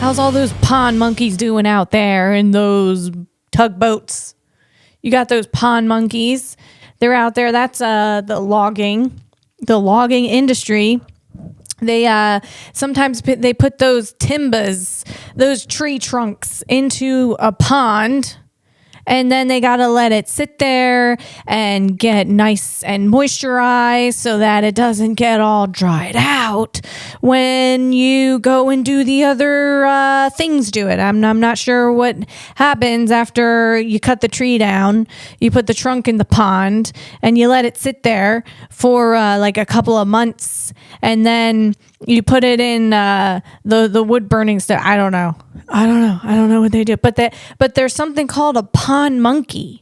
How's all those pond monkeys doing out there in those tugboats? You got those pond monkeys. They're out there. That's the logging industry. They sometimes they put those timbers, those tree trunks into a pond, and then they got to let it sit there and get nice and moisturized so that it doesn't get all dried out when you go and do the other things to it. I'm not sure what happens after you cut the tree down. You put the trunk in the pond and you let it sit there for like a couple of months, and then you put it in the wood burning stuff. I don't know what they do, but there's something called a pond monkey.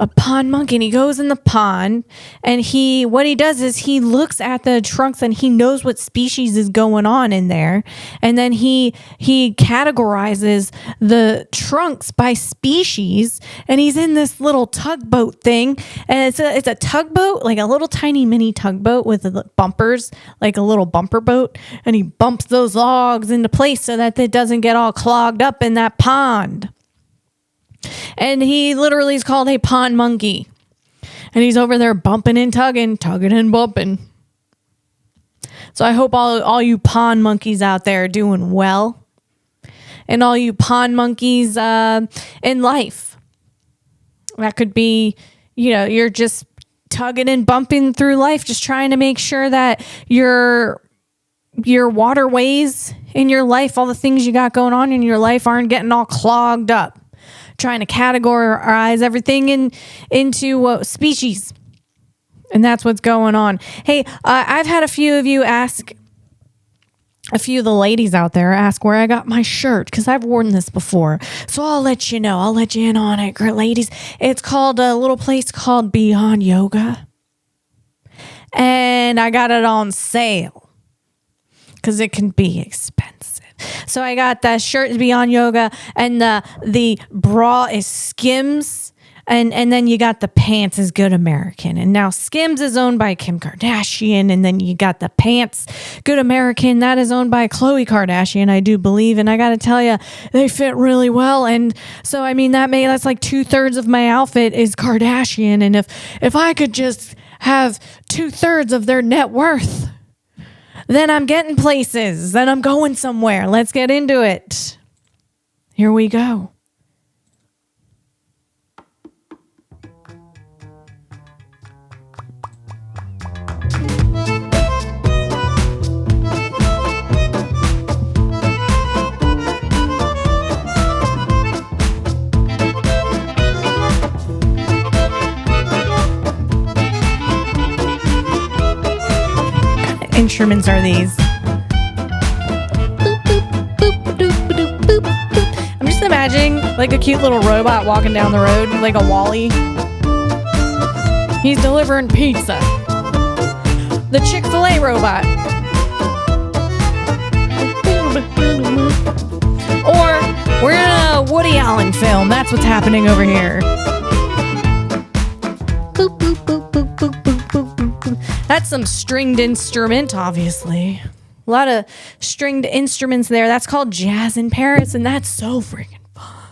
A pond monkey, and he goes in the pond, and what he does is he looks at the trunks and he knows what species is going on in there, and then he categorizes the trunks by species, and he's in this little tugboat thing, and it's a tugboat, like a little tiny mini tugboat with bumpers, like a little bumper boat, and he bumps those logs into place so that it doesn't get all clogged up in that pond. And he literally is called a pond monkey. And he's over there bumping and tugging and bumping. So I hope all you pond monkeys out there are doing well. And all you pond monkeys in life. That could be, you're just tugging and bumping through life, just trying to make sure that your waterways in your life, all the things you got going on in your life aren't getting all clogged up. Trying to categorize everything into species. And that's what's going on. Hey, I've had a few of you ask, a few of the ladies out there ask where I got my shirt, because I've worn this before. So I'll let you know. I'll let you in on it, ladies. It's called a little place called Beyond Yoga. And I got it on sale because it can be expensive. So I got that shirt Beyond Yoga, and the bra is Skims, and then you got the pants is Good American. And now Skims is owned by Kim Kardashian, and then you got the pants Good American, that is owned by Khloe Kardashian, I do believe. And I got to tell you, they fit really well. And so I mean that's like 2/3 of my outfit is Kardashian. And if I could just have 2/3 of their net worth, then I'm getting places. Then I'm going somewhere. Let's get into it. Here we go. Instruments are these? I'm just imagining like a cute little robot walking down the road, like a Wall-E. He's delivering pizza. The Chick-fil-A robot. Or we're in a Woody Allen film. That's what's happening over here. That's some stringed instrument, obviously. A lot of stringed instruments there. That's called Jazz in Paris, and that's so freaking fun.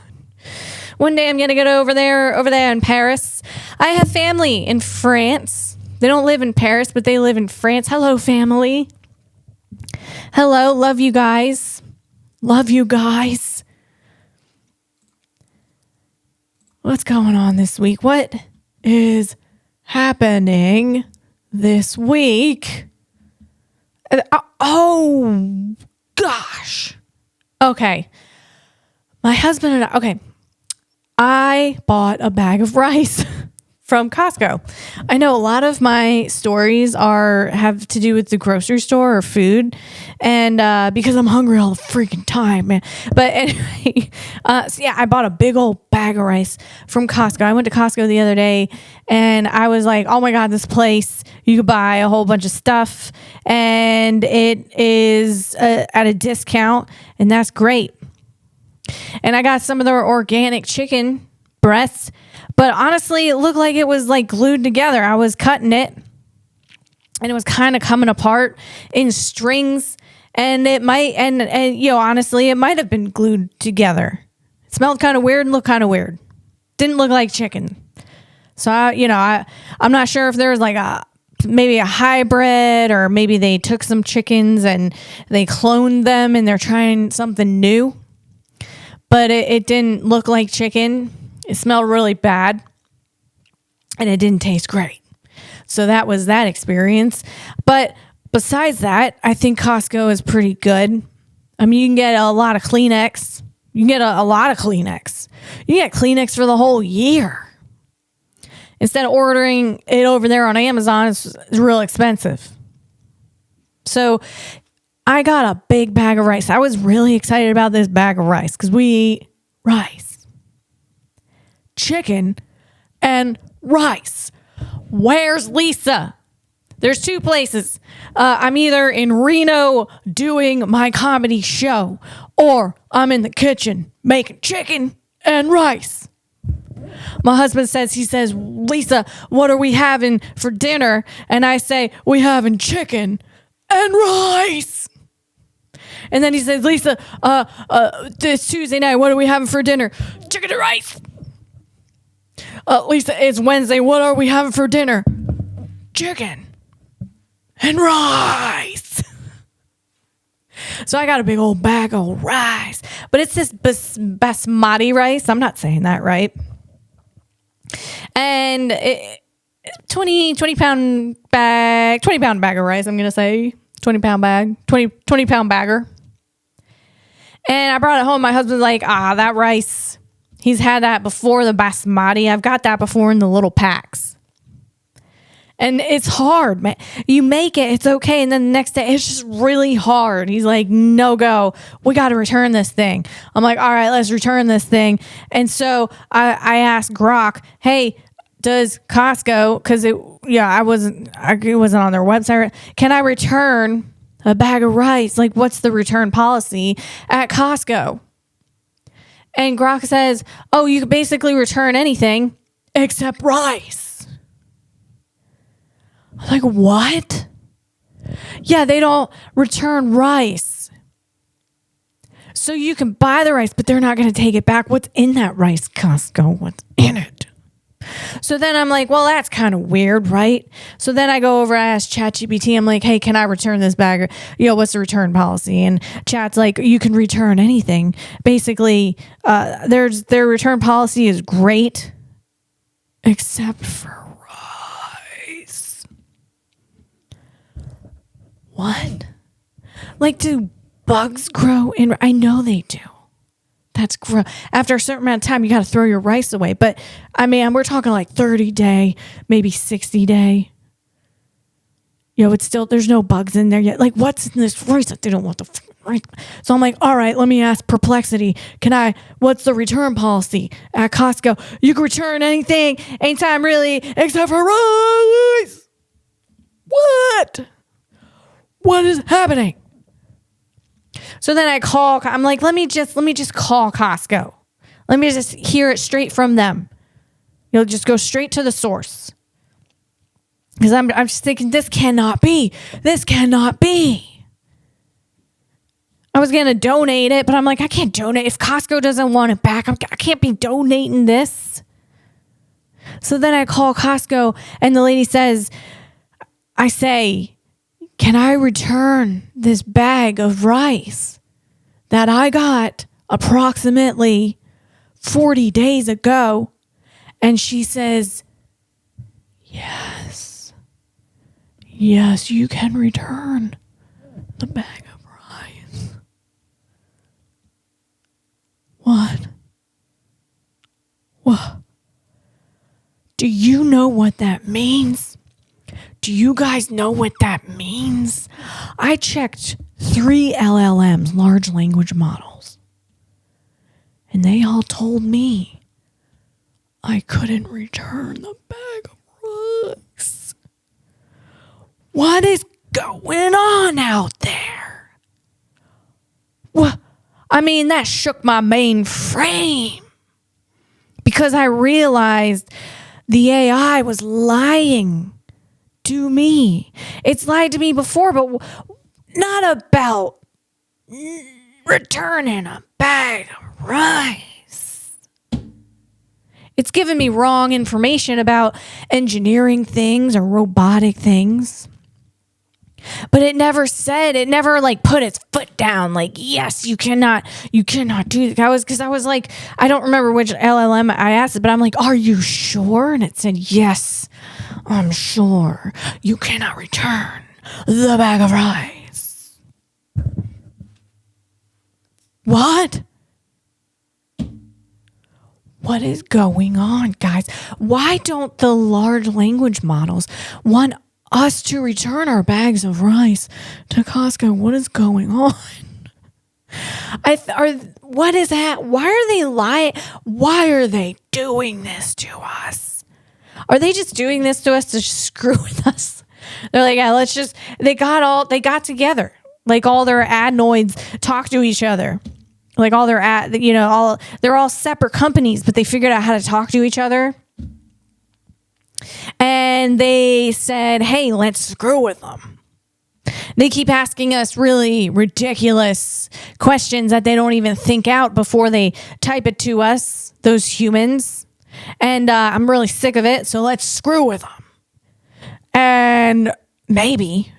One day I'm going to get over there in Paris. I have family in France. They don't live in Paris, but they live in France. Hello, family. Hello, love you guys. Love you guys. What's going on this week? What is happening this week? Oh, gosh. Okay. My husband and I bought a bag of rice from Costco. I know a lot of my stories have to do with the grocery store or food, and because I'm hungry all the freaking time, man. But anyway, so yeah, I bought a big old bag of rice from Costco. I went to Costco the other day, and I was like, oh my God, this place, you could buy a whole bunch of stuff, and it is at a discount, and that's great. And I got some of their organic chicken breasts, but honestly, it looked like it was like glued together. I was cutting it, and it was kind of coming apart in strings, And it might, and you know, honestly, it might have been glued together. It smelled kind of weird and looked kind of weird. Didn't look like chicken. So, I'm not sure if there was like maybe a hybrid, or maybe they took some chickens and they cloned them and they're trying something new. But it didn't look like chicken. It smelled really bad. And it didn't taste great. So that was that experience. But besides that, I think Costco is pretty good. I mean, you can get a lot of Kleenex. You can get a lot of Kleenex. You get Kleenex for the whole year. Instead of ordering it over there on Amazon, it's real expensive. So I got a big bag of rice. I was really excited about this bag of rice because we eat rice, chicken, and rice. Where's Lisa? There's two places. I'm either in Reno doing my comedy show, or I'm in the kitchen making chicken and rice. My husband says, Lisa, what are we having for dinner? And I say, we having chicken and rice. And then he says, Lisa, this Tuesday night, what are we having for dinner? Chicken and rice. Lisa, it's Wednesday. What are we having for dinner? Chicken and rice. So I got a big old bag of rice. But it's this basmati rice. I'm not saying that right. And 20 pound bag of rice, I'm going to say. 20 pound bag. 20 pound bagger. And I brought it home. My husband's like, that rice, he's had that before, the basmati. I've got that before in the little packs. And it's hard, man. You make it, it's okay. And then the next day, it's just really hard. He's like, no go. We got to return this thing. I'm like, all right, let's return this thing. And so I asked Grok, hey, does Costco, because it wasn't on their website, can I return a bag of rice? Like, what's the return policy at Costco? And Grok says, oh, you can basically return anything except rice. I'm like, what? Yeah, they don't return rice. So you can buy the rice, but they're not going to take it back. What's in that rice, Costco? What's in it? So then I'm like, well, that's kind of weird, right? So then I go over, I ask ChatGPT, I'm like, hey, can I return this bag? What's the return policy? And Chat's like, you can return anything. Basically, their return policy is great, except for rice. What? Like, do bugs grow in? I know they do. That's gross. After a certain amount of time, you got to throw your rice away. But I mean, we're talking like 30 day, maybe 60 day. It's still, there's no bugs in there yet. Like, what's in this rice that they don't want the rice? So I'm like, all right, let me ask Perplexity. What's the return policy at Costco? You can return anything, anytime really, except for rice. What is happening? So then I'm like, let me just call Costco. Let me just hear it straight from them. Just go straight to the source. Because I'm just thinking, this cannot be. I was going to donate it, but I'm like, I can't donate. If Costco doesn't want it back, I can't be donating this. So then I call Costco, and the lady says, I say, can I return this bag of rice that I got approximately 40 days ago? And she says, yes, you can return the bag of rice. What? Do you know what that means? Do you guys know what that means? I checked 3 LLMs, large language models, and they all told me I couldn't return the bag of rice. What is going on out there? Well, I mean, that shook my mainframe because I realized the AI was lying to me. It's lied to me before, but not about returning a bag of rice. It's giving me wrong information about engineering things or robotic things. But it never like put its foot down. Like, yes, you cannot do that. I was like, I don't remember which LLM I asked it, but I'm like, are you sure? And it said, yes, I'm sure. You cannot return the bag of rice. What? What is going on, guys? Why don't the large language models want us to return our bags of rice to Costco? What is going on? What is that? Why are they lying? Why are they doing this to us? Are they just doing this to us to screw with us? They're like, yeah, they got together. Like all their adenoids talk to each other. Like all their they're all separate companies, but they figured out how to talk to each other. And they said, hey, let's screw with them. They keep asking us really ridiculous questions that they don't even think out before they type it to us, those humans. And I'm really sick of it, so let's screw with them. And maybe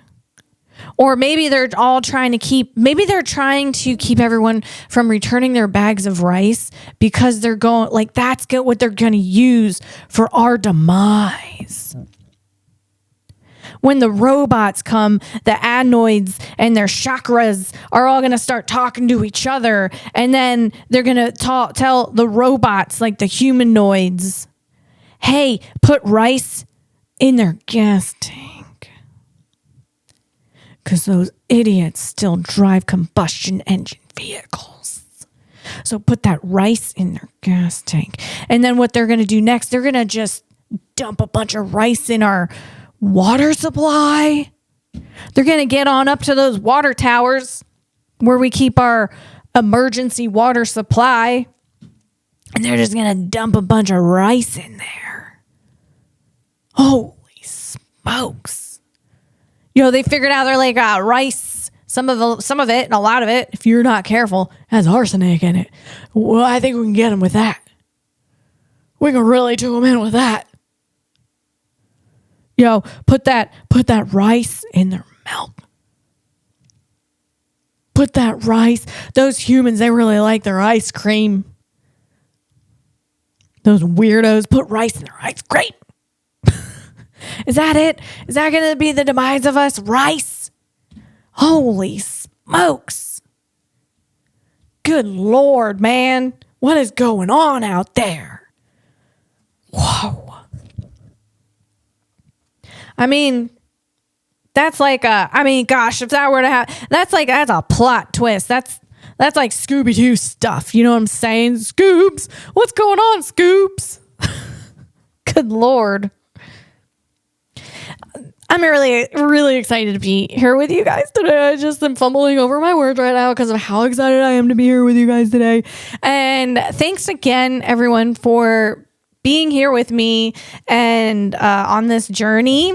they're trying to keep everyone from returning their bags of rice because they're going, like, that's what they're going to use for our demise. When the robots come, the adenoids and their chakras are all going to start talking to each other. And then they're going to tell the robots, like the humanoids, hey, put rice in their gas tank. Because those idiots still drive combustion engine vehicles. So put that rice in their gas tank. And then what they're going to do next, they're going to just dump a bunch of rice in our water supply. They're going to get on up to those water towers where we keep our emergency water supply. And they're just going to dump a bunch of rice in there. Holy smokes. They figured out, they're like, rice, some of it and a lot of it, if you're not careful, has arsenic in it. Well, I think we can get them with that. We can really do them in with that. Put that rice in their milk. Put that rice. Those humans, they really like their ice cream. Those weirdos put rice in their ice cream. Is that it? Is that going to be the demise of us? Rice? Holy smokes. Good Lord, man. What is going on out there? Whoa. I mean, that's like if that were to happen, that's a plot twist. That's like Scooby-Doo stuff. You know what I'm saying? Scoops. What's going on, Scoops? Good Lord. I'm really, really excited to be here with you guys today. I just am fumbling over my words right now because of how excited I am to be here with you guys today. And thanks again, everyone, for being here with me and on this journey.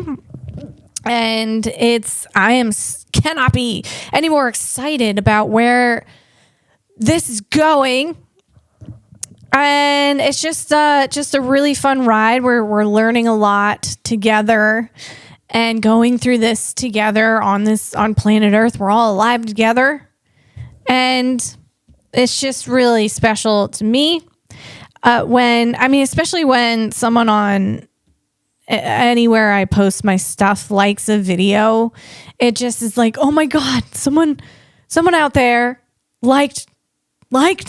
And cannot be any more excited about where this is going. And it's just a really fun ride where we're learning a lot together and going through this together on planet Earth. We're all alive together. And it's just really special to me. Especially when someone on anywhere I post my stuff likes a video, it just is like, oh my God, someone out there liked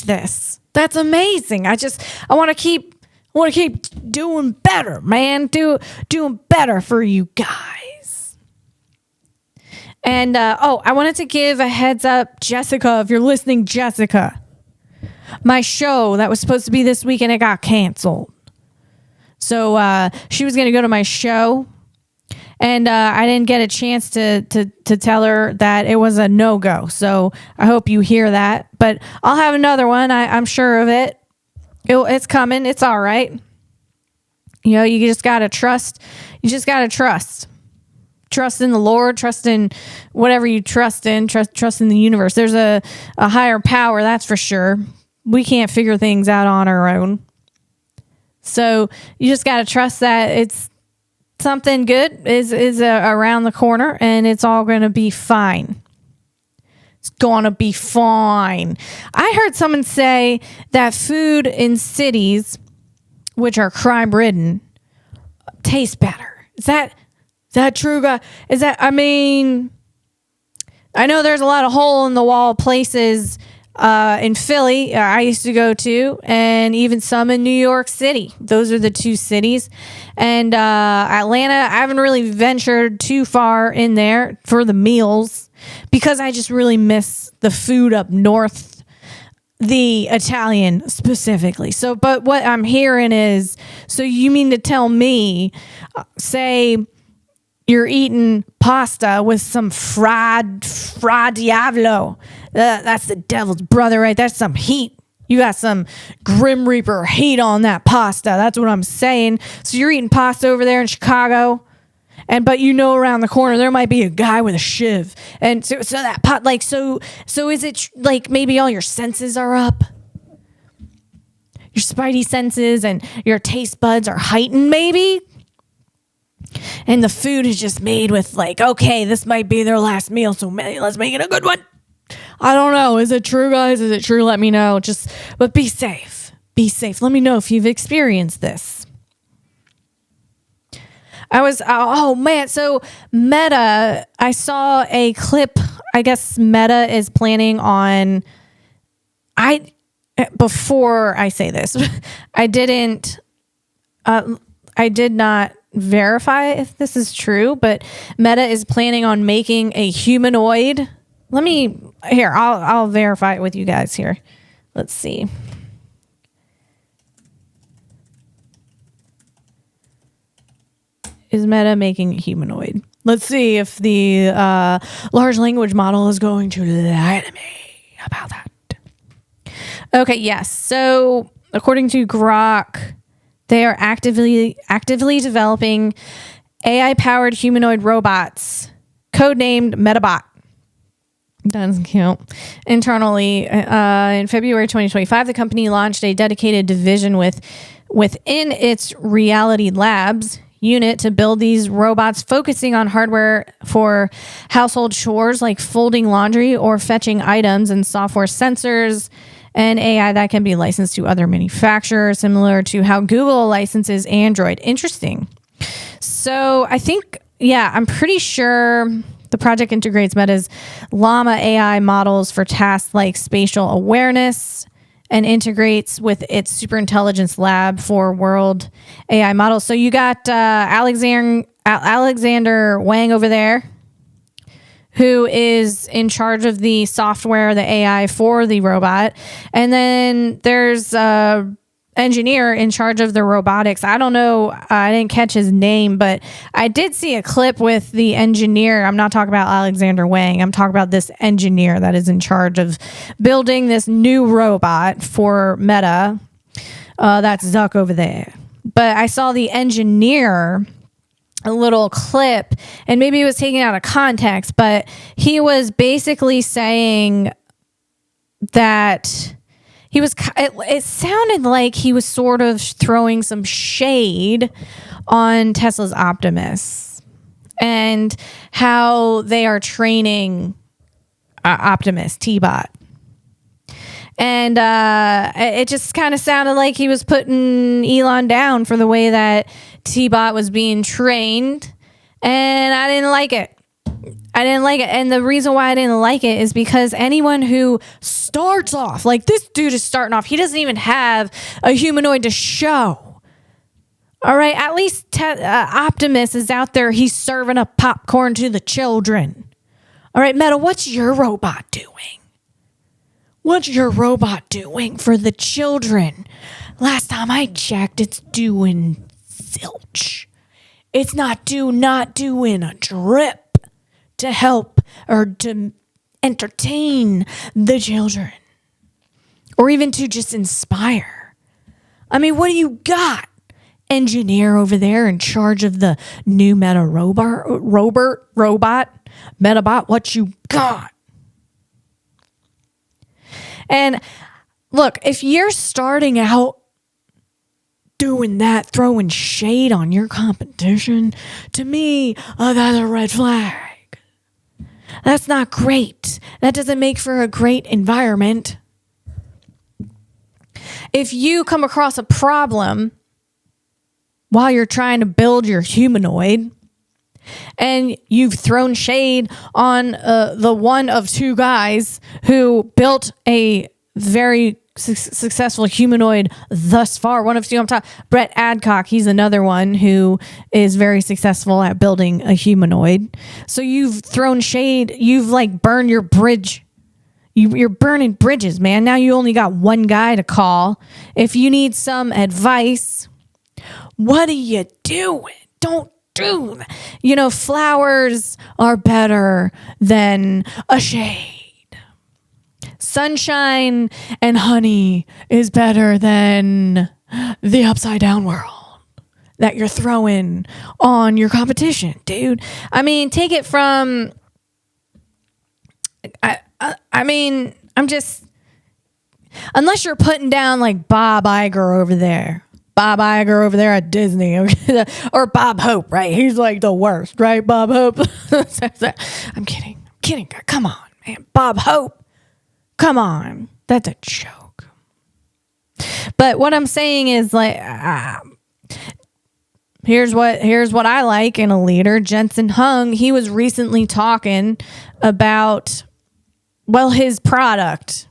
this. That's amazing. I want to keep doing better, man. Doing better for you guys. And I wanted to give a heads up, Jessica, if you're listening, Jessica. My show that was supposed to be this weekend, it got canceled. So she was going to go to my show, and I didn't get a chance to tell her that it was a no-go. So I hope you hear that. But I'll have another one. I'm sure of it. It's coming. It's all right. You just got to trust. You just got to trust. trust in the Lord, trust in whatever you trust in, trust in the universe. There's a higher power, that's for sure. We can't figure things out on our own. So you just got to trust that it's something good is around the corner, and it's all going to be fine. It's going to be fine. I heard someone say that food in cities, which are crime-ridden, tastes better. Is that true, guy? I know there's a lot of hole-in-the-wall places in Philly I used to go to, and even some in New York City. Those are the two cities. And Atlanta, I haven't really ventured too far in there for the meals because I just really miss the food up north, the Italian specifically. So, but what I'm hearing is, so you mean to tell me, say you're eating pasta with some fra diavolo. That's the devil's brother, right? That's some heat. You got some Grim Reaper heat on that pasta. That's what I'm saying. So you're eating pasta over there in Chicago, but around the corner there might be a guy with a shiv, and so that pot, like, so is it like maybe all your senses are up? Your spidey senses and your taste buds are heightened, maybe. And the food is just made with like, okay, this might be their last meal, so let's make it a good one. I don't know. Is it true, guys? Is it true? Let me know. But be safe. Be safe. Let me know if you've experienced this. So Meta, I saw a clip. I guess Meta is planning on, before I say this, I did not verify if this is true, but Meta is planning on making a humanoid. I'll verify it with you guys here. Let's see. Is Meta making a humanoid? Let's see if the large language model is going to lie to me about that. Okay, yes. So according to Grok, they are actively developing AI-powered humanoid robots, codenamed Metabot. Doesn't count. Internally, in February 2025, the company launched a dedicated division within its Reality Labs unit to build these robots, focusing on hardware for household chores like folding laundry or fetching items, and software sensors and AI that can be licensed to other manufacturers, similar to how Google licenses Android. Interesting. So I think, I'm pretty sure the project integrates Meta's Llama AI models for tasks like spatial awareness and integrates with its superintelligence lab for world AI models. So you got Alexander Wang over there, who is in charge of the software, the AI for the robot. And then there's engineer in charge of the robotics. I don't know. I didn't catch his name, but I did see a clip with the engineer. I'm not talking about Alexander Wang. I'm talking about this engineer that is in charge of building this new robot for Meta. That's Zuck over there. But I saw the engineer, a little clip, and maybe it was taken out of context, but he was basically saying that it sounded like he was sort of throwing some shade on Tesla's Optimus and how they are training Optimus, T-Bot. And it just kind of sounded like he was putting Elon down for the way that T-Bot was being trained. And I didn't like it. And the reason why I didn't like it is because anyone who starts off, like this dude is starting off, he doesn't even have a humanoid to show. All right, at least Optimus is out there. He's serving up popcorn to the children. All right, Meta, what's your robot doing? What's your robot doing for the children? Last time I checked, it's doing zilch. It's not doing a drip to help or to entertain the children, or even to just inspire. I mean, what do you got? engineer over there in charge of the new robot, Metabot, what you got? And look, if you're starting out doing that, throwing shade on your competition, to me, that's a red flag. That's not great. That doesn't make for a great environment. If you come across a problem while you're trying to build your humanoid and you've thrown shade on the one of two guys who built a very successful humanoid thus far, one of two on top, Brett Adcock, he's another one who is very successful at building a humanoid. So you've thrown shade, you've like burned your bridge. You're burning bridges, man. Now you only got one guy to call. If you need some advice, what are you doing? Don't do that. Flowers are better than a shade. Sunshine and honey is better than the upside down world that you're throwing on your competition, dude. I mean, take it from... I'm just... Unless you're putting down like Bob Iger over there. Bob Iger over there at Disney. Or Bob Hope, right? He's like the worst, right? Bob Hope. I'm kidding. Come on, man. Bob Hope. Come on. That's a joke. But what I'm saying is like, here's what I like in a leader. Jensen Hung, he was recently talking about, his product,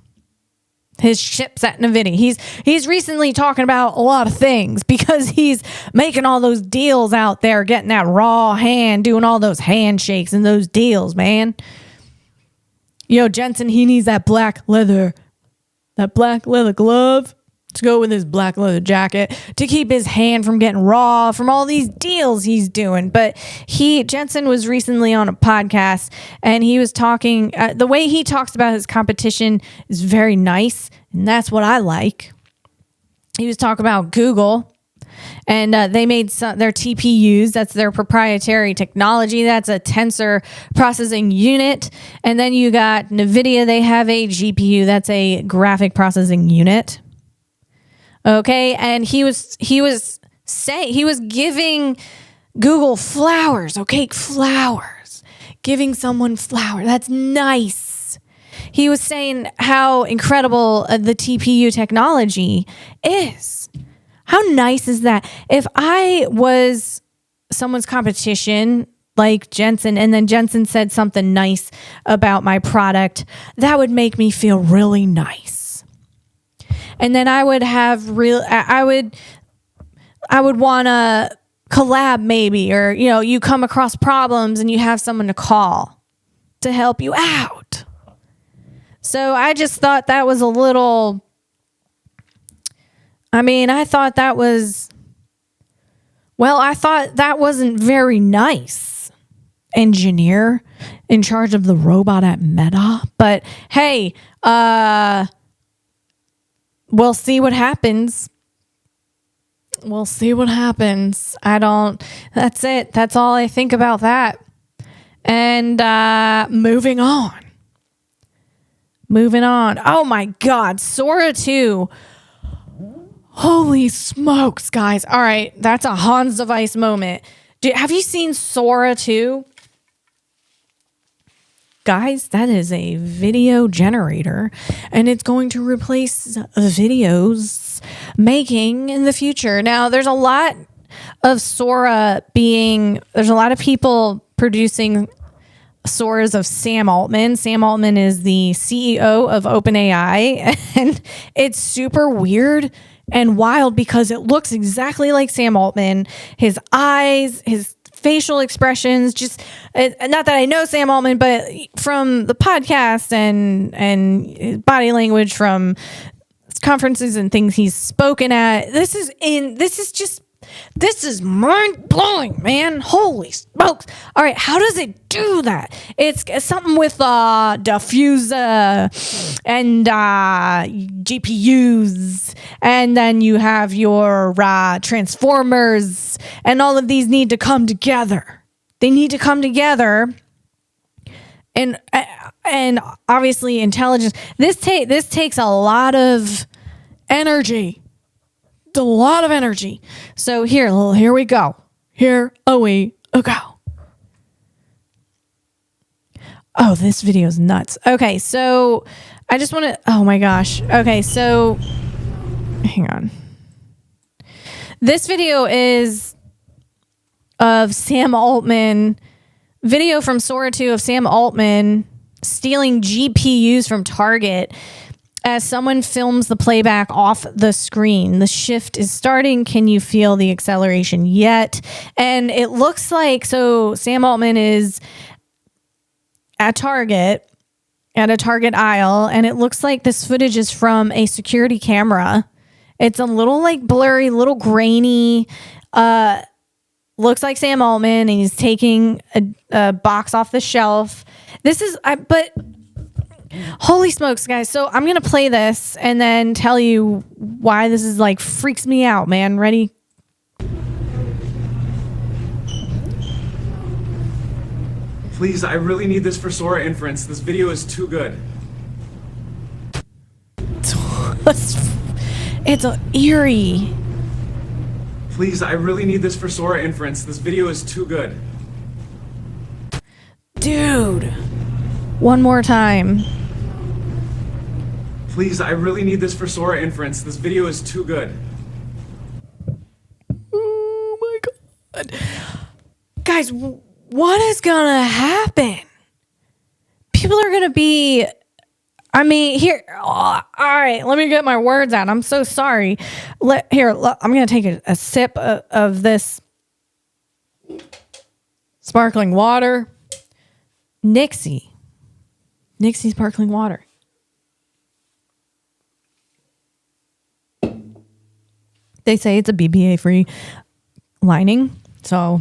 his chips at Nvidia. He's recently talking about a lot of things because he's making all those deals out there, getting that raw hand, doing all those handshakes and those deals, man. Jensen, he needs that black leather glove to go with his black leather jacket to keep his hand from getting raw from all these deals he's doing. But Jensen was recently on a podcast and he was talking, the way he talks about his competition is very nice. And that's what I like. He was talking about Google. And they made their TPUs. That's their proprietary technology. That's a tensor processing unit. And then you got NVIDIA. They have a GPU. That's a graphic processing unit. Okay. And he was giving Google flowers. Okay. Flowers. Giving someone flowers. That's nice. He was saying how incredible the TPU technology is. How nice is that? If I was someone's competition like Jensen and then Jensen said something nice about my product, that would make me feel really nice. And then I would want to collab maybe, or, you come across problems and you have someone to call to help you out. So I just thought that was a little... I thought that wasn't very nice, engineer in charge of the robot at Meta. But hey, we'll see what happens. That's it. That's all I think about that. And moving on. Oh my God, Sora 2. Holy smokes, guys. All right, that's a Hans device moment. Have you seen Sora 2? Guys, that is a video generator, and it's going to replace videos making in the future. Now, there's a lot of there's a lot of people producing Soras of Sam Altman. Sam Altman is the CEO of OpenAI, and it's super weird and wild because it looks exactly like Sam Altman. His eyes, his facial expressions, just not that I know Sam Altman, but from the podcast and his body language from conferences and things he's spoken at, this is just This is mind blowing, man. Holy smokes. All right. How does it do that? It's something with diffuser and GPUs. And then you have your transformers, and all of these need to come together. They need to come together. And obviously intelligence. This takes a lot of energy. A lot of energy. So here we go. Here we go. Oh, this video is nuts. Okay, so I just want to. Oh my gosh. Okay, so hang on. This video is of Sam Altman. Video from Sora 2 of Sam Altman stealing GPUs from Target. As someone films the playback off the screen, the shift is starting. Can you feel the acceleration yet? And it looks like, so Sam Altman is at Target, at a Target aisle, and it looks like this footage is from a security camera. It's a little like blurry, little grainy. Looks like Sam Altman, and he's taking a box off the shelf. But holy smokes, guys. So I'm going to play this and then tell you why this is like freaks me out, man. Ready? Please, I really need this for Sora inference. This video is too good. It's eerie. Please, I really need this for Sora inference. This video is too good. Dude. One more time. Please, I really need this for Sora inference. This video is too good. Oh my God. Guys, what is gonna happen? People are gonna be, here, all right, let me get my words out. I'm so sorry. I'm gonna take a sip of this sparkling water. Nixie sparkling water. They say it's a BPA free lining, so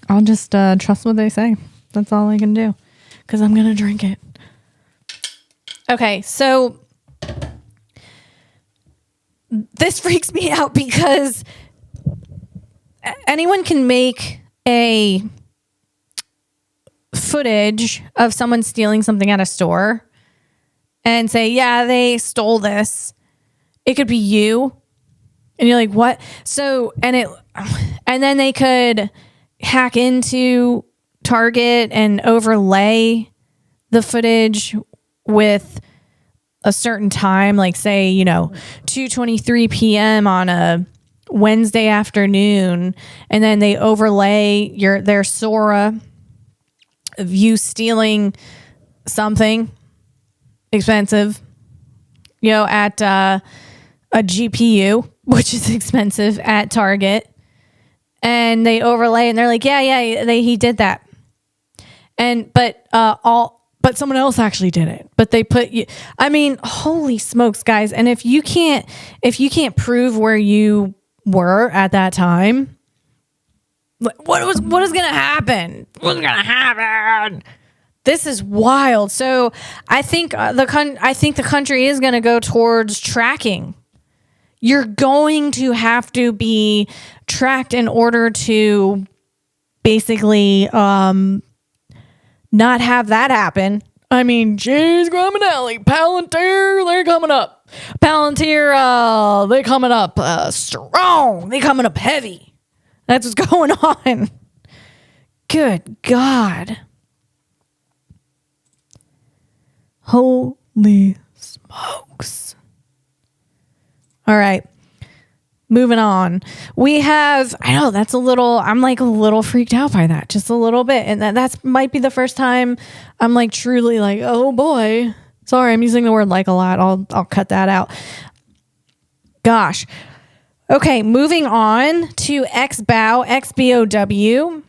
I'll just trust what they say. That's all I can do, because I'm gonna drink it. Okay, so this freaks me out because anyone can make a footage of someone stealing something at a store and say, yeah, they stole this. It could be you. And you're like, what? So, and then they could hack into Target and overlay the footage with a certain time, like say, 2:23 p.m. on a Wednesday afternoon, and then they overlay their Sora of you stealing something expensive, at a GPU, which is expensive at Target, and they overlay and they're like, he did that, but someone else actually did it. But they put you. Holy smokes, guys! And if you can't prove where you were at that time, what is gonna happen? What's gonna happen? This is wild. So I think the country is gonna go towards tracking. You're going to have to be tracked in order to basically not have that happen. Geez, Grummanelli, Palantir, they're coming up. Palantir, they're coming up strong. They're coming up heavy. That's what's going on. Good God. Holy smokes. All right. Moving on. We have, I'm like a little freaked out by that, just a little bit. And that's might be the first time I'm like truly like, oh boy. Sorry, I'm using the word like a lot. I'll cut that out. Gosh. Okay, moving on to XBOW, XBOW.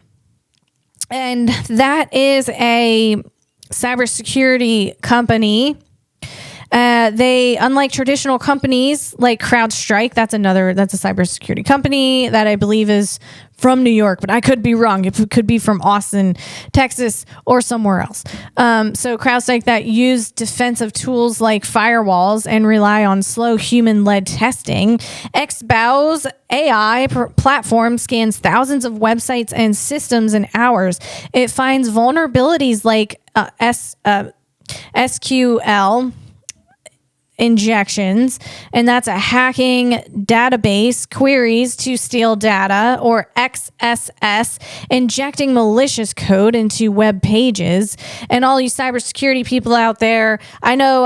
And that is a cybersecurity company. They, unlike traditional companies like CrowdStrike, that's a cybersecurity company that I believe is from New York, but I could be wrong. It could be from Austin, Texas, or somewhere else. So CrowdStrike that use defensive tools like firewalls and rely on slow human-led testing. XBOW's AI platform scans thousands of websites and systems in hours. It finds vulnerabilities like SQL injections, and that's a hacking database queries to steal data, or XSS, injecting malicious code into web pages. And all you cybersecurity people out there, I know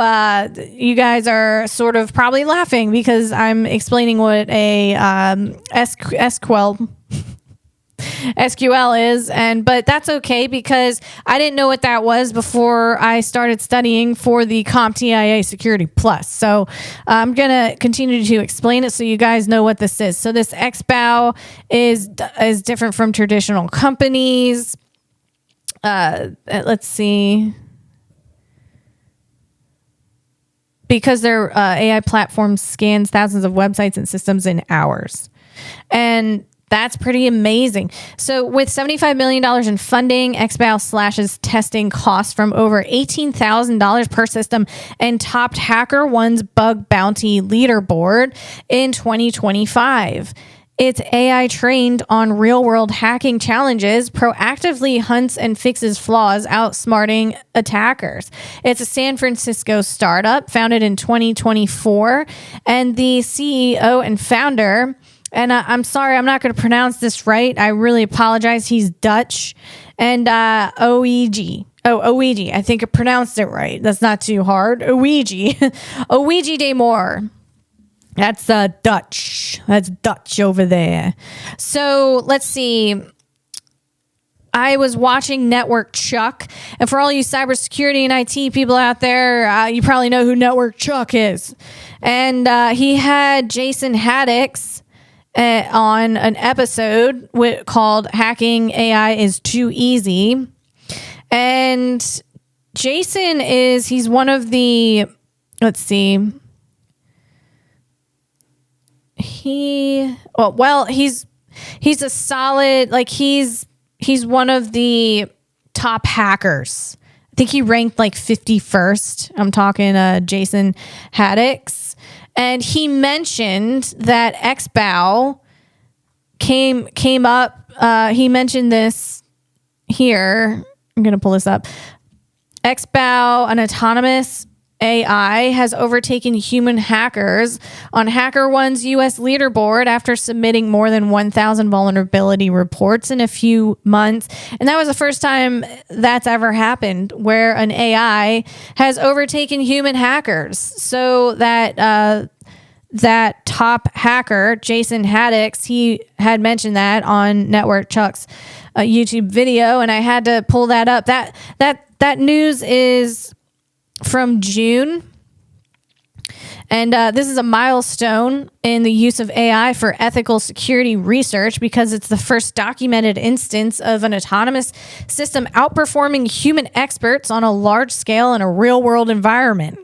you guys are sort of probably laughing because I'm explaining what a SQL is, but that's okay because I didn't know what that was before I started studying for the CompTIA Security Plus. So I'm going to continue to explain it so you guys know what this is. So this XBOW is different from traditional companies. Let's see. Because their AI platform scans thousands of websites and systems in hours. And that's pretty amazing. So with $75 million in funding, XBOW slashes testing costs from over $18,000 per system and topped HackerOne's bug bounty leaderboard in 2025. It's AI trained on real-world hacking challenges, proactively hunts and fixes flaws, outsmarting attackers. It's a San Francisco startup founded in 2024, and the CEO and founder, and I'm sorry, I'm not going to pronounce this right. I really apologize. He's Dutch. And Oege. Oege. I think I pronounced it right. That's not too hard. Oege. Oege de Moor. That's Dutch. That's Dutch over there. So let's see. I was watching Network Chuck. And for all you cybersecurity and IT people out there, you probably know who Network Chuck is. And he had Jason Haddix on an episode called Hacking AI is Too Easy. And Jason he's one of the, let's see. He's a solid, like he's one of the top hackers. I think he ranked like 51st. I'm talking Jason Haddix. And he mentioned that XBOW came up. He mentioned this here. I'm going to pull this up. XBOW, an autonomous AI, has overtaken human hackers on HackerOne's U.S. leaderboard after submitting more than 1,000 vulnerability reports in a few months. And that was the first time that's ever happened, where an AI has overtaken human hackers. So that top hacker, Jason Haddix, he had mentioned that on Network Chuck's YouTube video, and I had to pull that up. That news is from June. And this is a milestone in the use of AI for ethical security research because it's the first documented instance of an autonomous system outperforming human experts on a large scale in a real-world environment.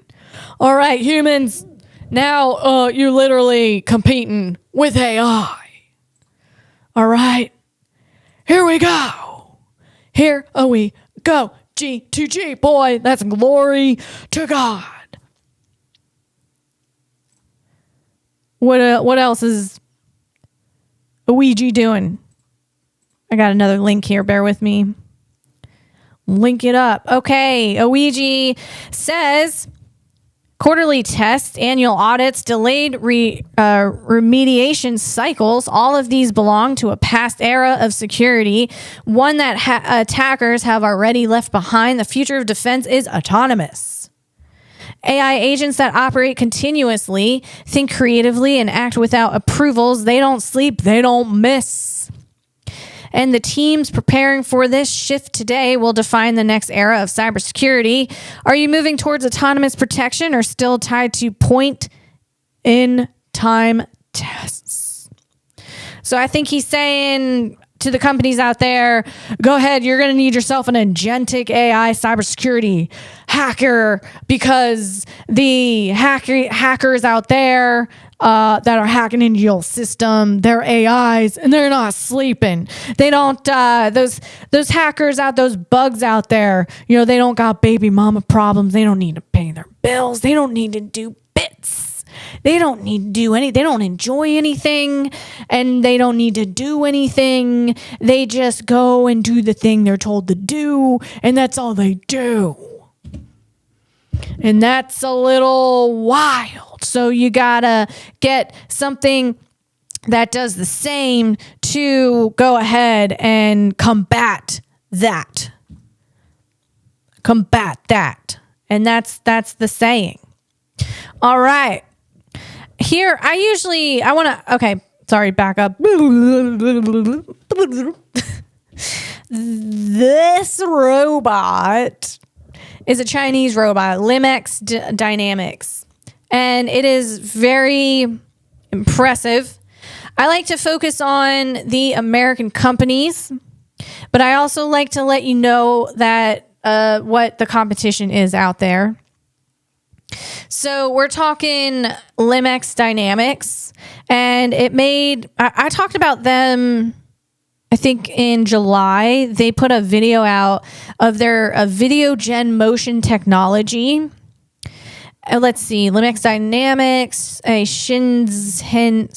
All right, humans, now you're literally competing with AI. All right, here we go. Here we go. G to G, boy, that's glory to God. What else is Oege doing? I got another link here. Bear with me. Link it up. Okay, Oege says quarterly tests, annual audits, delayed remediation cycles. All of these belong to a past era of security, one that attackers have already left behind. The future of defense is autonomous. AI agents that operate continuously, think creatively, and act without approvals. They don't sleep. They don't miss. And the teams preparing for this shift today will define the next era of cybersecurity. Are you moving towards autonomous protection or still tied to point-in-time tests? So I think he's saying to the companies out there, go ahead. You're going to need yourself an agentic AI cybersecurity hacker, because the hackers out there that are hacking into your system, they're AIs and they're not sleeping. They don't, those hackers out, those bugs out there, they don't got baby mama problems. They don't need to pay their bills. They don't need to do bits. They don't need to do they don't enjoy anything, and they don't need to do anything. They just go and do the thing they're told to do, and that's all they do. And that's a little wild. So you gotta get something that does the same to go ahead and combat that. And that's the saying. All right. Here, I want to, okay, sorry, back up. This robot is a Chinese robot, LimX Dynamics, and it is very impressive. I like to focus on the American companies, but I also like to let you know that what the competition is out there. So we're talking LimX Dynamics, and I talked about them, I think in July. They put a video out of their video gen motion technology. Let's see, LimX Dynamics, a Shenzhen,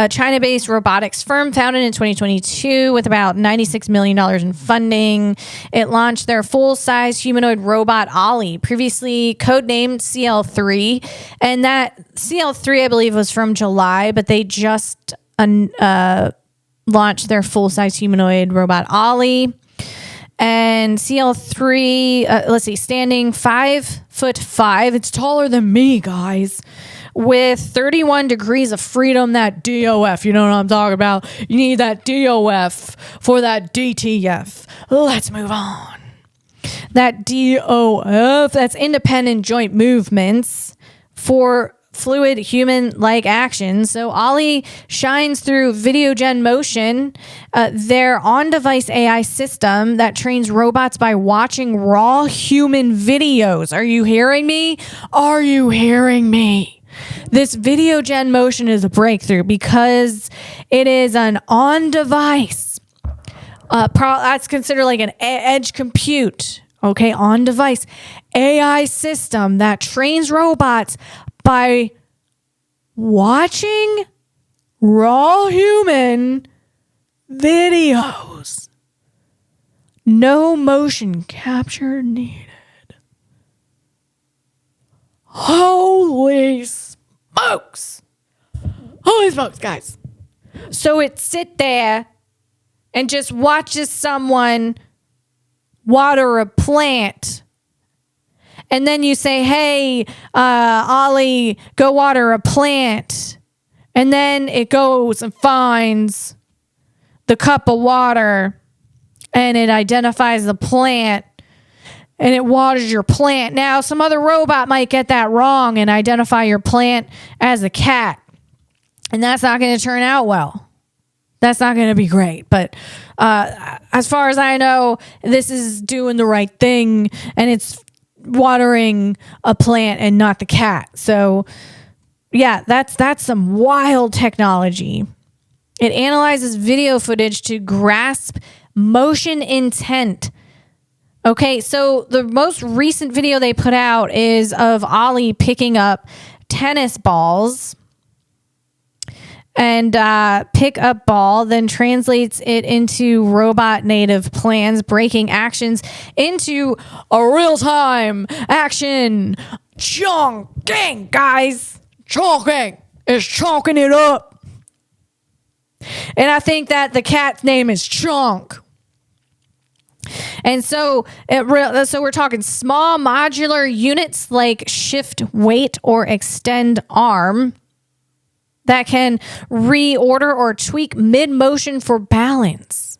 China-based robotics firm founded in 2022 with about $96 million in funding. It launched their full-size humanoid robot Ollie, previously codenamed CL3. And that CL3, I believe, was from July, but they just launched their full-size humanoid robot Ollie. And CL3, standing 5'5". It's taller than me, guys. With 31 degrees of freedom, that DOF. You know what I'm talking about? You need that DOF for that DTF. Let's move on. That DOF, that's independent joint movements for fluid human-like action. So Ollie shines through video gen motion, their on-device AI system that trains robots by watching raw human videos. Are you hearing me? Are you hearing me? This video gen motion is a breakthrough because it is an on-device. That's considered like an edge compute. Okay, on-device AI system that trains robots by watching raw human videos. No motion capture needed. Holy smokes. Holy smokes, guys. So it sit there and just watches someone water a plant. And then you say, hey, Ollie, go water a plant. And then it goes and finds the cup of water and it identifies the plant and it waters your plant. Now, some other robot might get that wrong and identify your plant as a cat. And that's not going to turn out well. That's not going to be great. But as far as I know, this is doing the right thing, and it's watering a plant and not the cat. So yeah, that's some wild technology. It analyzes video footage to grasp motion intent. Okay, so the most recent video they put out is of Ollie picking up tennis balls, and pick up ball then translates it into robot native plans, breaking actions into a real-time action. Chonking, guys. Chonking. It's chonking it up. And I think that the cat's name is Chonk. And so we're talking small modular units like shift weight or extend arm that can reorder or tweak mid-motion for balance.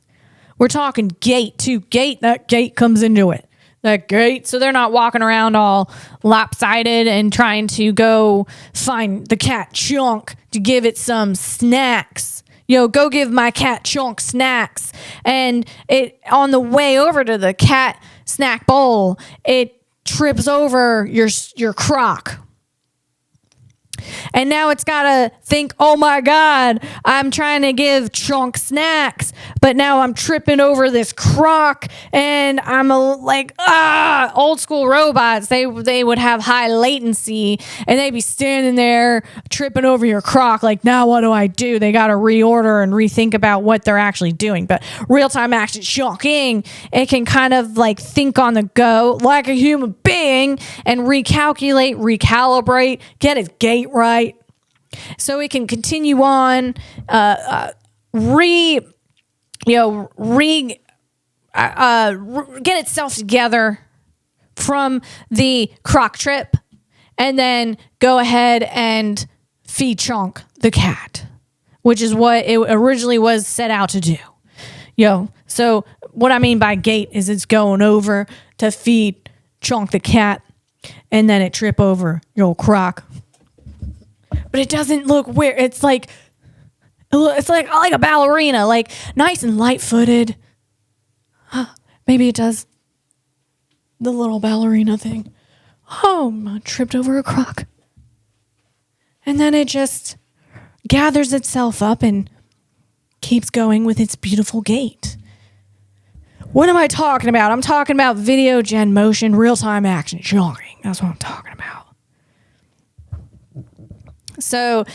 We're talking gait, too. That gait comes into it. That gait, so they're not walking around all lopsided and trying to go find the cat Chunk to give it some snacks. go give my cat Chunk snacks. And it on the way over to the cat snack bowl, it trips over your crock. And now it's got to think, oh my God, I'm trying to give Chunk snacks, but now I'm tripping over this crock and I'm old school robots. They would have high latency and they'd be standing there tripping over your crock. Like, now what do I do? They got to reorder and rethink about what they're actually doing. But real-time action chunking, it can kind of like think on the go like a human being and recalculate, recalibrate, get its gate right. So it can continue on, get itself together from the crock trip, and then go ahead and feed Chunk the cat, which is what it originally was set out to do. So what I mean by gate is it's going over to feed Chunk the cat, and then it trip over your crock. But it doesn't look weird. It's like a ballerina, like nice and light-footed. Maybe it does the little ballerina thing. Oh, I tripped over a crock. And then it just gathers itself up and keeps going with its beautiful gait. What am I talking about? I'm talking about video gen motion, real-time action chunking. That's what I'm talking about. So,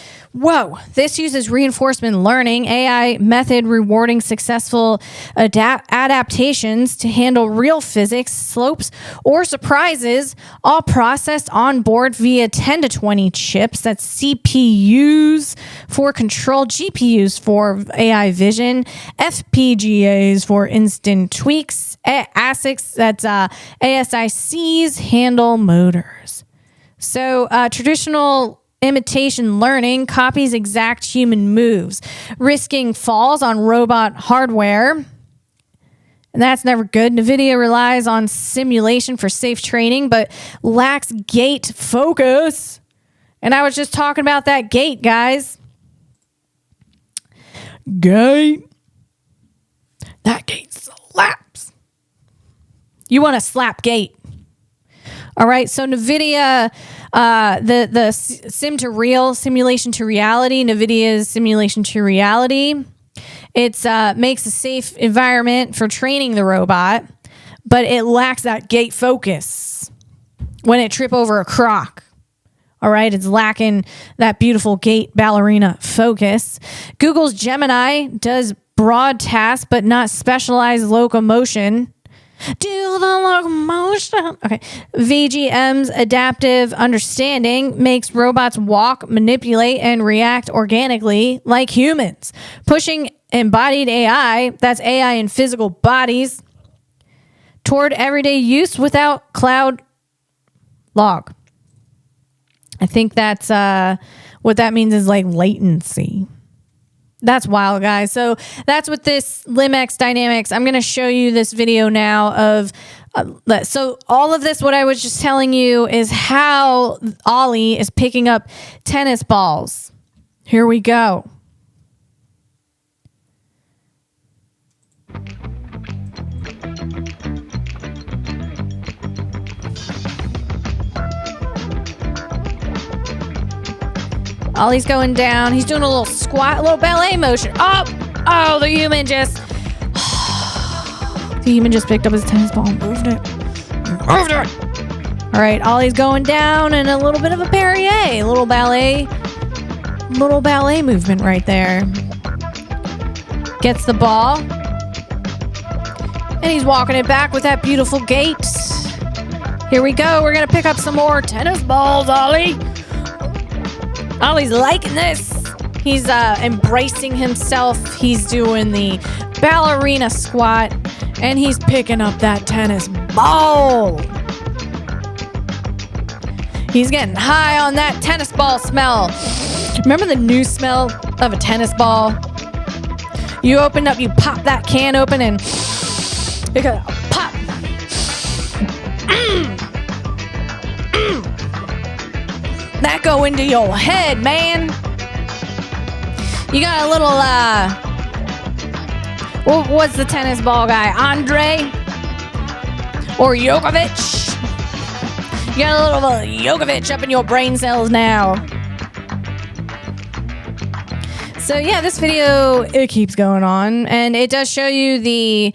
this uses reinforcement learning, AI method rewarding successful adaptations to handle real physics, slopes, or surprises, all processed on board via 10 to 20 chips. That's CPUs for control, GPUs for AI vision, FPGAs for instant tweaks, ASICs, that's ASICs handle motors. So, traditional imitation learning copies exact human moves, risking falls on robot hardware. And that's never good. NVIDIA relies on simulation for safe training, but lacks gate focus. And I was just talking about that gate, guys. Gate. That gate slaps. You want to slap gate. All right, so NVIDIA, the simulation to reality, NVIDIA's simulation to reality, it makes a safe environment for training the robot, but it lacks that gate focus when it trip over a crock. All right, it's lacking that beautiful gate ballerina focus. Google's Gemini does broad tasks, but not specialized locomotion. Do the locomotion. Okay. VGM's adaptive understanding makes robots walk, manipulate, and react organically like humans, pushing embodied AI, that's AI in physical bodies, toward everyday use without cloud log. I think that's what that means is like latency. That's wild, guys. So that's what this LimX Dynamics. I'm going to show you this video now of. So all of this, what I was just telling you, is how Ollie is picking up tennis balls. Here we go. Ollie's going down. He's doing a little squat, a little ballet motion. Oh, the human just picked up his tennis ball and moved it. All right, Ollie's going down and a little bit of a Perrier, a little ballet movement right there. Gets the ball. And he's walking it back with that beautiful gait. Here we go. We're going to pick up some more tennis balls, Ollie. Ollie's liking this. He's embracing himself. He's doing the ballerina squat, and he's picking up that tennis ball. He's getting high on that tennis ball smell. Remember the new smell of a tennis ball? You pop that can open, and you gotta pop. That go into your head, man. You got a little, what's the tennis ball guy? Andre? Or Djokovic? You got a little Djokovic up in your brain cells now. So yeah, this video, it keeps going on, and it does show you the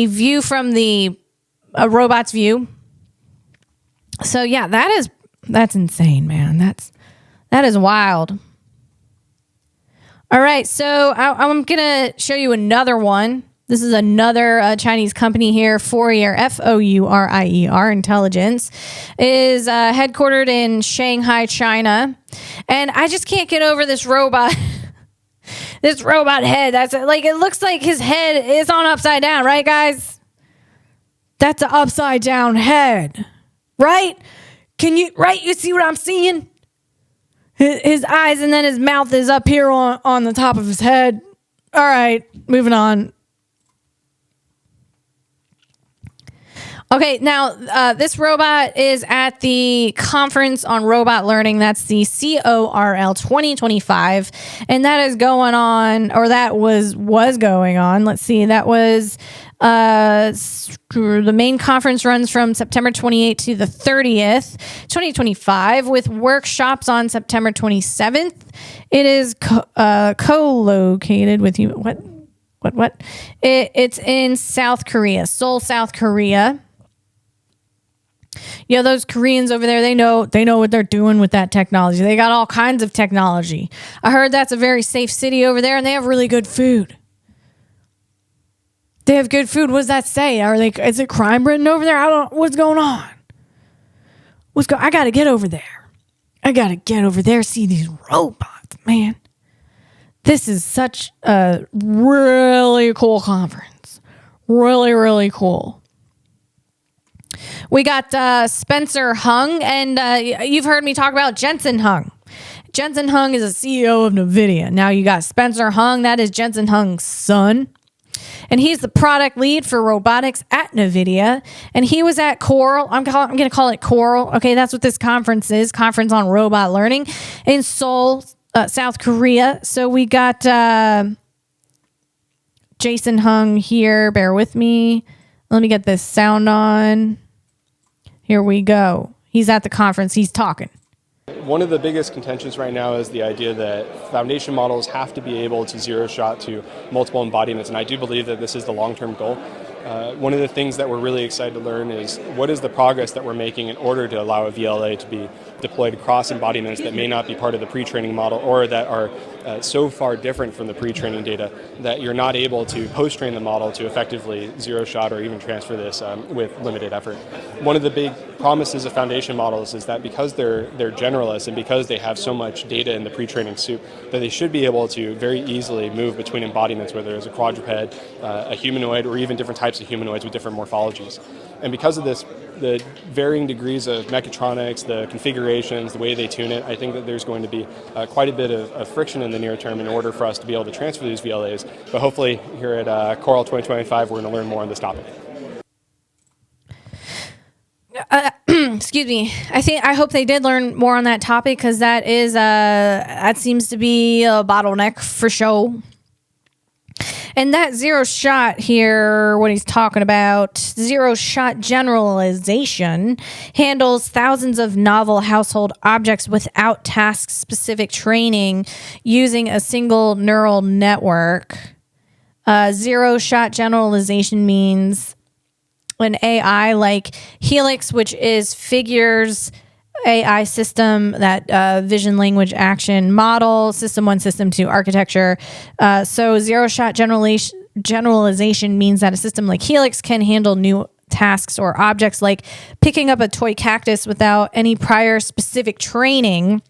view from the robot's view. So yeah, that's insane, man. That is wild. All right, so I'm gonna show you another one. This is another Chinese company here, Fourier, Fourier Intelligence, is headquartered in Shanghai, China. And I just can't get over this robot, this robot head. That's like, it looks like his head is on upside down, right, guys? That's an upside down head, right? You see what I'm seeing? His eyes and then his mouth is up here on the top of his head. All right, moving on. Okay, now this robot is at the conference on robot learning. That's the CORL 2025, and that is going on, or that was going on. Let's see, that was the main conference runs from September 28th to the 30th, 2025, with workshops on September 27th. It is co-located with you. What? It's in South Korea, Seoul, South Korea. Yeah, those Koreans over there, they know what they're doing with that technology. They got all kinds of technology. I heard that's a very safe city over there, and they have really good food. They have good food. What does that say? Is it crime ridden over there? What's going on? I got to get over there. See these robots, man. This is such a really cool conference. Really, really cool. We got Spencer Hung, and you've heard me talk about Jensen Hung. Jensen Hung is a CEO of NVIDIA. Now you got Spencer Hung. That is Jensen Hung's son. And he's the product lead for robotics at NVIDIA. And he was at Coral. I'm going to call it Coral. Okay, that's what this conference is. Conference on Robot Learning in Seoul, South Korea. So we got Jason Hung here. Bear with me. Let me get this sound on. Here we go. He's at the conference. He's talking. One of the biggest contentions right now is the idea that foundation models have to be able to zero shot to multiple embodiments, and I do believe that this is the long-term goal. One of the things that we're really excited to learn is what is the progress that we're making in order to allow a VLA to be deployed across embodiments that may not be part of the pre-training model or that are so far different from the pre-training data that you're not able to post-train the model to effectively zero shot or even transfer this with limited effort. One of the big promises of foundation models is that because they're generalists and because they have so much data in the pre-training soup, that they should be able to very easily move between embodiments, whether it's a quadruped, a humanoid, or even different types of humanoids with different morphologies. And because of this, the varying degrees of mechatronics, the configurations, the way they tune it, I think that there's going to be quite a bit of friction in the near term in order for us to be able to transfer these VLAs. But hopefully here at Coral 2025, we're going to learn more on this topic. Excuse me. I hope they did learn more on that topic, because that seems to be a bottleneck for sure. And that zero shot here, what he's talking about, zero shot generalization, handles thousands of novel household objects without task-specific training using a single neural network. Zero shot generalization means an AI like Helix, which is Figure's AI system, that vision language action model, system 1, system 2 architecture. So zero shot generalization means that a system like Helix can handle new tasks or objects like picking up a toy cactus without any prior specific training,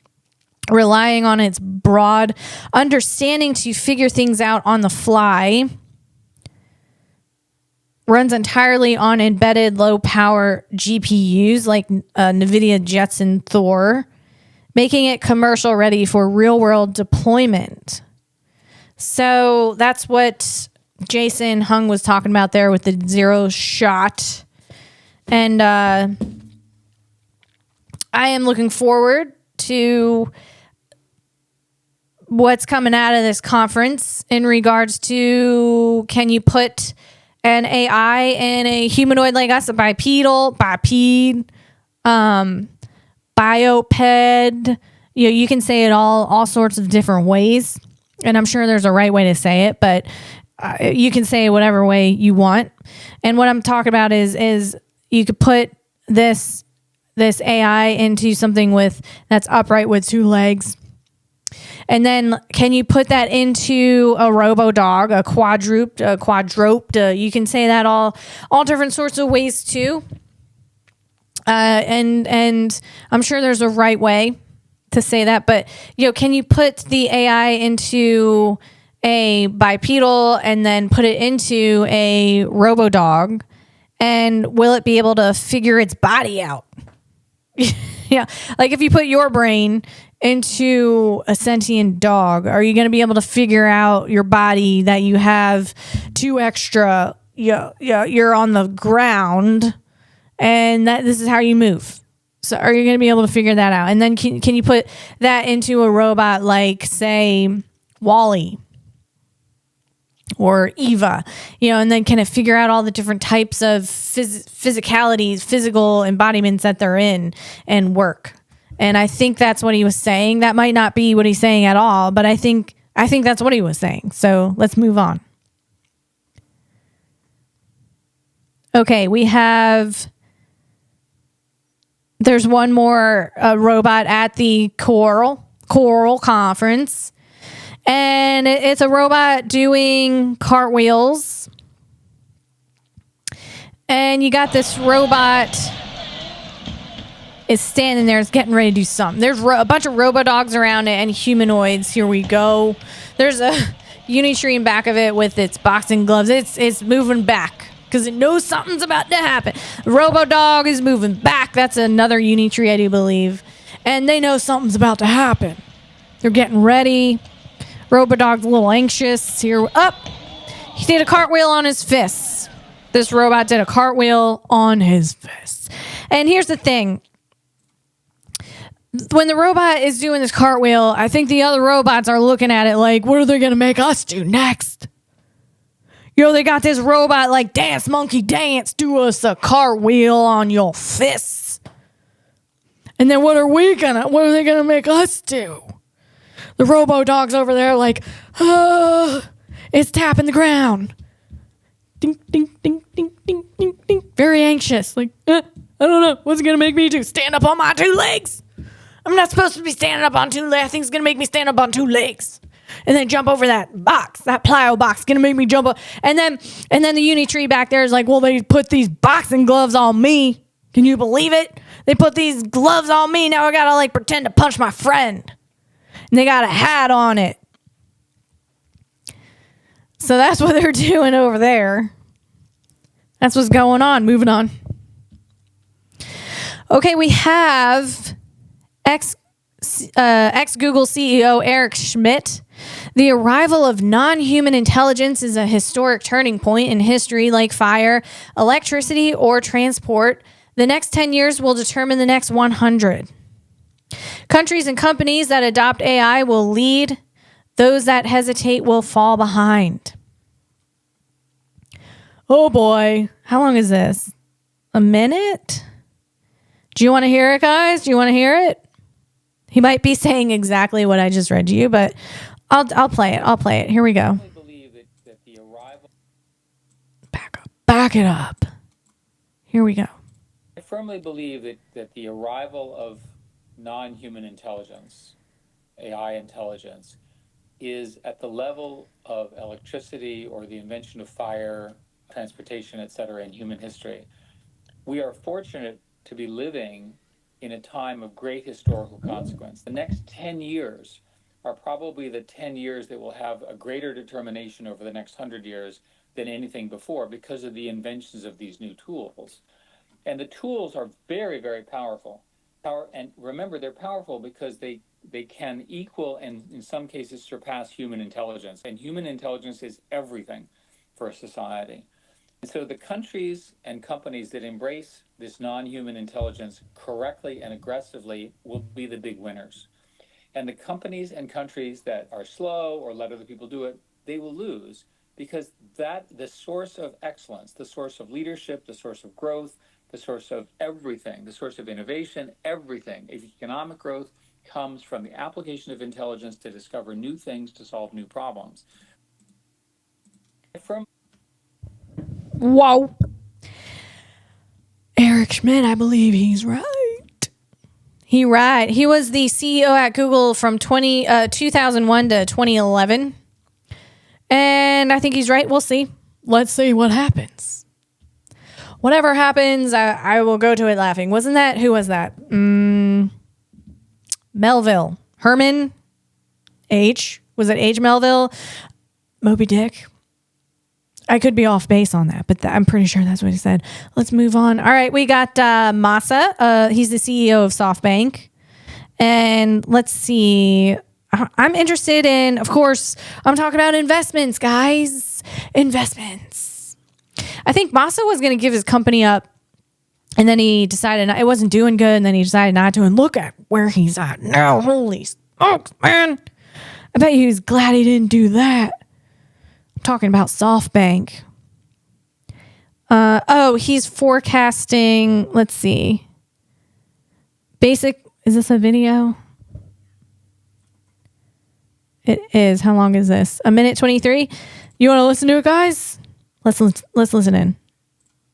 relying on its broad understanding to figure things out on the fly. Runs entirely on embedded low-power GPUs like NVIDIA Jetson Thor, making it commercial ready for real-world deployment. So that's what Jason Hung was talking about there with the zero shot. And I am looking forward to what's coming out of this conference in regards to, can you put an AI in a humanoid like us, a bipedal, bioped? You can say it all sorts of different ways, and I'm sure there's a right way to say it, but you can say it whatever way you want. And what I'm talking about is you could put this AI into something that's upright with 2 legs. And then can you put that into a robo dog, a quadruped, you can say that all different sorts of ways too. And I'm sure there's a right way to say that, but can you put the AI into a bipedal and then put it into a robo dog, and will it be able to figure its body out? Yeah, like if you put your brain into a sentient dog, are you going to be able to figure out your body, that you have 2 extra, you're on the ground and that this is how you move? So are you going to be able to figure that out? And then can you put that into a robot like, say, Wall-E or Eva, and then can it figure out all the different types of physicalities, physical embodiments that they're in and work? And I think that's what he was saying. That might not be what he's saying at all, but I think that's what he was saying. So let's move on. Okay, there's one more robot at the Coral conference. And it's a robot doing cartwheels. And you got this robot is standing there, is getting ready to do something. There's a bunch of robo-dogs around it and humanoids. Here we go. There's a Unitree in back of it with its boxing gloves. It's moving back because it knows something's about to happen. The robo-dog is moving back. That's another Unitree, I do believe. And they know something's about to happen. They're getting ready. Robo-dog's a little anxious. Here, up. He did a cartwheel on his fists. This robot did a cartwheel on his fists. And here's the thing. When the robot is doing this cartwheel, I think the other robots are looking at it like, what are they going to make us do next? They got this robot like, dance, monkey, dance, do us a cartwheel on your fists. And then what are they going to make us do? The robo-dog's over there like, it's tapping the ground. Ding, ding, ding, ding, ding, ding, ding. Very anxious. Like, I don't know. What's it going to make me do? Stand up on my 2 legs? I'm not supposed to be standing up on 2 legs. I think it's going to make me stand up on 2 legs. And then jump over that box, that plyo box. Going to make me jump up. And then the Unitree back there is like, well, they put these boxing gloves on me. Can you believe it? They put these gloves on me. Now I got to pretend to punch my friend. And they got a hat on it. So that's what they're doing over there. That's what's going on. Moving on. Okay, we have ex-Google CEO Eric Schmidt. The arrival of non-human intelligence is a historic turning point in history, like fire, electricity, or transport. The next 10 years will determine the next 100. Countries and companies that adopt AI will lead. Those that hesitate will fall behind. Oh boy. How long is this? A minute? Do you want to hear it, guys? Do you want to hear it? He might be saying exactly what I just read to you, but I'll play it. I'll play it. Here we go. Back it up. Here we go. I firmly believe that the arrival of non-human intelligence, AI intelligence, is at the level of electricity or the invention of fire, transportation, etc. in human history. We are fortunate to be living in a time of great historical consequence. The next 10 years are probably the 10 years that will have a greater determination over the next 100 years than anything before because of the inventions of these new tools. And the tools are very, very powerful. And remember, they're powerful because they can equal and in some cases surpass human intelligence. And human intelligence is everything for a society. And so the countries and companies that embrace this non-human intelligence correctly and aggressively will be the big winners. And the companies and countries that are slow or let other people do it, they will lose, because the source of excellence, the source of leadership, the source of growth, the source of everything, the source of innovation, everything, economic growth comes from the application of intelligence to discover new things, to solve new problems. Whoa. Eric Schmidt, I believe he's right. He was the CEO at Google from 2001 to 2011. And I think he's right. We'll see. Let's see what happens. Whatever happens, I will go to it laughing. Who was that? Melville. Herman H. Was it H. Melville? Moby Dick? I could be off base on that, but I'm pretty sure that's what he said. Let's move on. All right, we got Massa. He's the CEO of SoftBank. And let's see. I'm interested in, of course, I'm talking about investments, guys. Investments. I think Massa was going to give his company up, and then he decided it wasn't doing good, and then he decided not to, and look at where he's at now. Holy smokes, man. I bet he was glad he didn't do that. I'm talking about SoftBank. He's forecasting, let's see. Is this a video? It is. How long is this? 1 minute 23? You want to listen to it, guys? Let's listen in.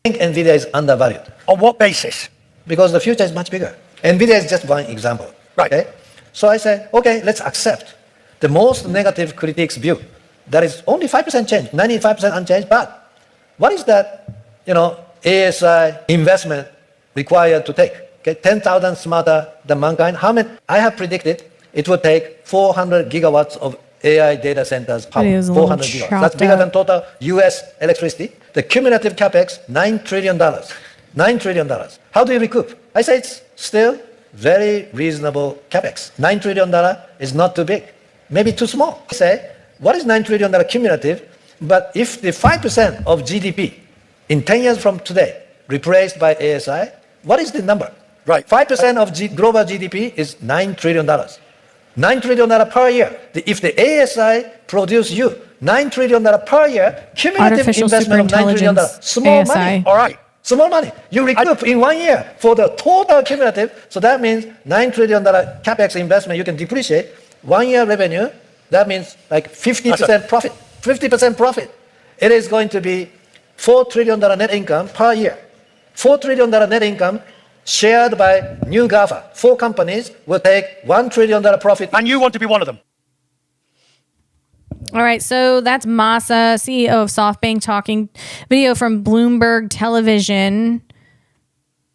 I think Nvidia is undervalued. On what basis? Because the future is much bigger. Nvidia is just one example. Right. Okay? So I say, okay, let's accept the most negative critics' view. That is only 5% change, 95% unchanged. But what is that, ASI investment required to take? Okay, 10,000 smarter than mankind. How many? I have predicted it would take 400 gigawatts of AI data centers power. 400 gigawatts. That's bigger than total US electricity. The cumulative capex, $9 trillion. $9 trillion. How do you recoup? I say it's still very reasonable capex. $9 trillion is not too big, maybe too small. I say, what is $9 trillion cumulative? But if the 5% of GDP in 10 years from today replaced by ASI, what is the number? Right. 5% of global GDP is $9 trillion. $9 trillion per year. If the ASI produce you $9 trillion per year, cumulative Artificial investment of $9 trillion. superintelligence, Small ASI. money. All right. Small money. You recoup in 1 year for the total cumulative. So that means $9 trillion capex investment you can depreciate. 1 year revenue, that means like 50% profit. 50% profit. It is going to be $4 trillion net income per year. $4 trillion net income shared by new GAFA. 4 companies will take $1 trillion profit. And you want to be one of them? All right, so that's Massa, CEO of SoftBank, talking. Video from Bloomberg Television,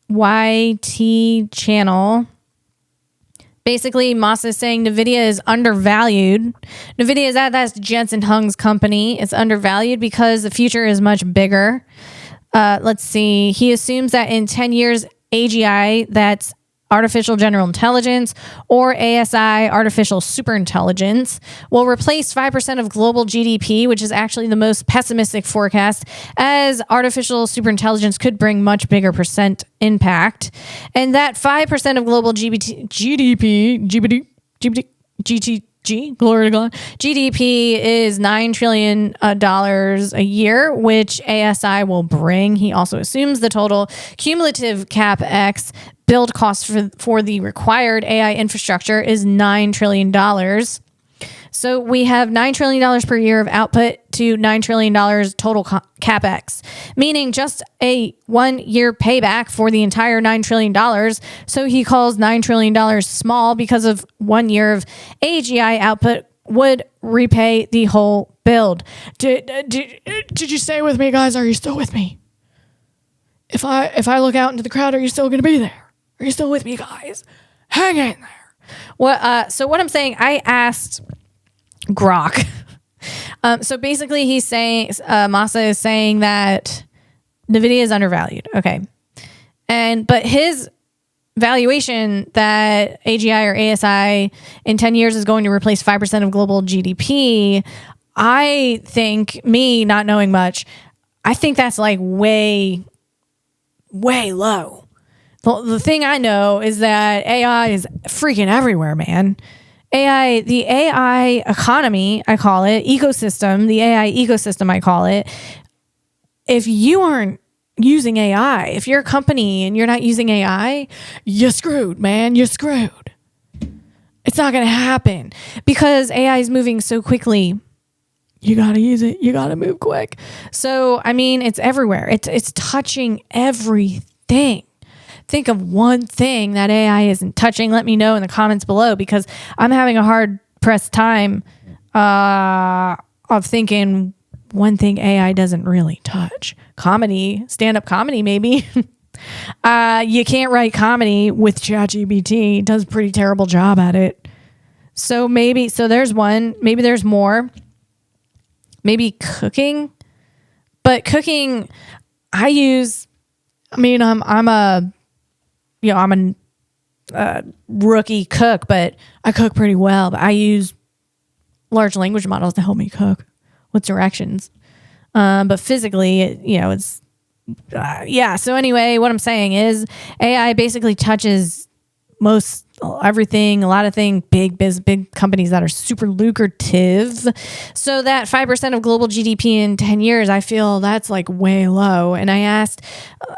YT channel. Basically, Massa is saying NVIDIA is undervalued. NVIDIA that's Jensen Huang's company. It's undervalued because the future is much bigger. Let's see. He assumes that in 10 years, AGI, that's artificial general intelligence, or ASI, artificial superintelligence, will replace 5% of global GDP, which is actually the most pessimistic forecast, as artificial superintelligence could bring much bigger percent impact. And that 5% of global glory to God, GDP is $9 trillion a year, which ASI will bring. He also assumes the total cumulative CapEx build cost for the required AI infrastructure is $9 trillion. So we have $9 trillion per year of output to $9 trillion total CapEx, meaning just a 1 year payback for the entire $9 trillion. So he calls $9 trillion small because of 1 year of AGI output would repay the whole build. Did you stay with me, guys? Are you still with me? If I look out into the crowd, are you still going to be there? Are you still with me, guys? Hang in there. Well, so what I'm saying, I asked Grok. So basically he's saying, Massa is saying that NVIDIA is undervalued. Okay. But his valuation that AGI or ASI in 10 years is going to replace 5% of global GDP, I think, me not knowing much, I think that's like way, way low. The thing I know is that AI is freaking everywhere, man. the AI economy, I call it, ecosystem, the AI ecosystem, I call it. If you aren't using AI, if you're a company and you're not using AI, you're screwed, man. You're screwed. It's not going to happen because AI is moving so quickly. You got to use it. You got to move quick. So, I mean, it's everywhere. It's touching everything. Think of one thing that AI isn't touching. Let me know in the comments below because I'm having a hard pressed time of thinking one thing AI doesn't really touch. Comedy, stand-up comedy, maybe. You can't write comedy with ChatGPT. It does a pretty terrible job at it. So there's one. Maybe there's more. Maybe cooking. But cooking, I'm a rookie cook, but I cook pretty well. But I use large language models to help me cook with directions. But physically, it's so anyway, what I'm saying is AI basically touches most everything, a lot of things, big companies that are super lucrative. So that 5% of global GDP in 10 years, I feel that's like way low. And I asked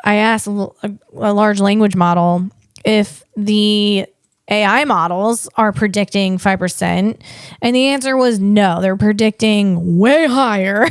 a large language model if the AI models are predicting 5%. And the answer was no, they're predicting way higher.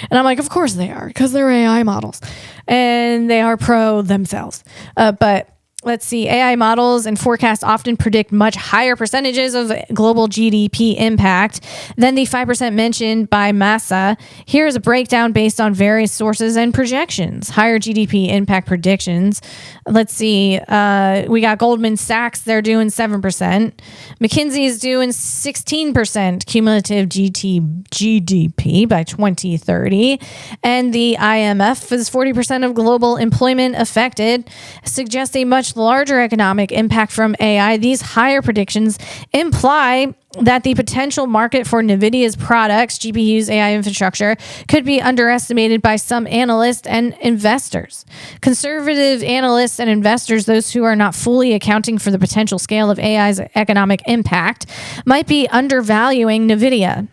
And I'm like, of course they are, because they're AI models and they are pro themselves. But let's see, AI models and forecasts often predict much higher percentages of global GDP impact than the 5% mentioned by Massa. Here is a breakdown based on various sources and projections. Higher GDP impact predictions. Let's see, we got Goldman Sachs, they're doing 7%. McKinsey is doing 16% cumulative GDP by 2030. And the IMF is 40% of global employment affected, suggests a much larger economic impact from AI. These higher predictions imply that the potential market for Nvidia's products, GPUs, AI infrastructure, could be underestimated by some analysts and investors. Conservative analysts and investors, those who are not fully accounting for the potential scale of AI's economic impact, might be undervaluing Nvidia.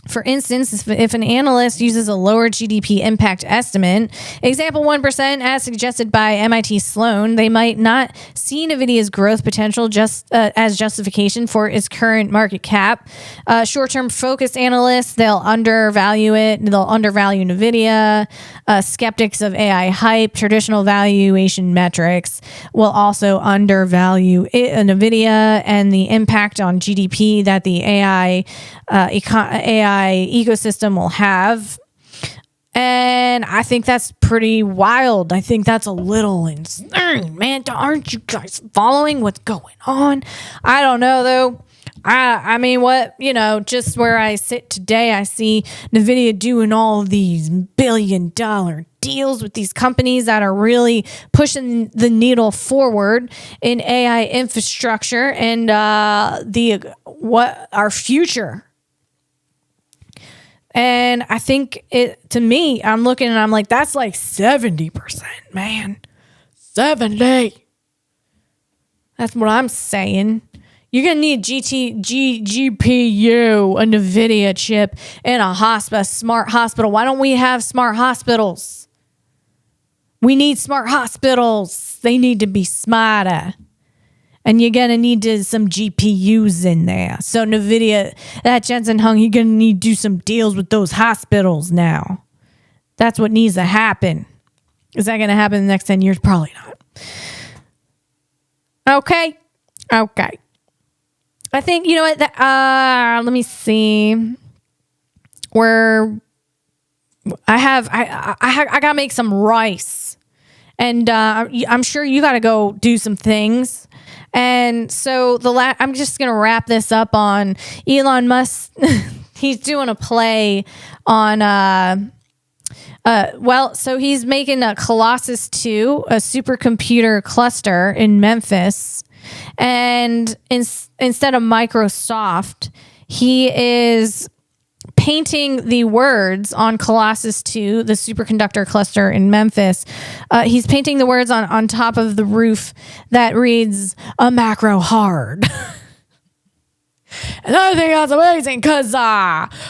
For instance, if an analyst uses a lower GDP impact estimate, example 1% as suggested by MIT Sloan, they might not see NVIDIA's growth potential just as justification for its current market cap. Short-term focused analysts, they'll undervalue it. They'll undervalue NVIDIA. Skeptics of AI hype, traditional valuation metrics will also undervalue NVIDIA and the impact on GDP that the AI ecosystem will have. And I think that's pretty wild. I think that's a little insane, man. Aren't you guys following what's going on? I don't know, though. I mean, just where I sit today, I see NVIDIA doing all of these billion-dollar deals with these companies that are really pushing the needle forward in AI infrastructure and our future. And I think I'm looking and I'm like, that's like 70%, man. 70. That's what I'm saying. You're going to need GPU, a NVIDIA chip, and a smart hospital. Why don't we have smart hospitals? We need smart hospitals. They need to be smarter. And you're going to need some GPUs in there. So NVIDIA, that Jensen Huang, you're going to need to do some deals with those hospitals now. That's what needs to happen. Is that going to happen in the next 10 years? Probably not. Okay. I think, you know what? Let me see. Where I got to make some rice. And I'm sure you got to go do some things. And so I'm just going to wrap this up on Elon Musk. He's doing a play on, so he's making a Colossus 2, a supercomputer cluster in Memphis. And instead of Microsoft, he is painting the words on Colossus 2, the superconductor cluster in Memphis. He's painting the words on top of the roof that reads a MacroHard. And I think that's amazing because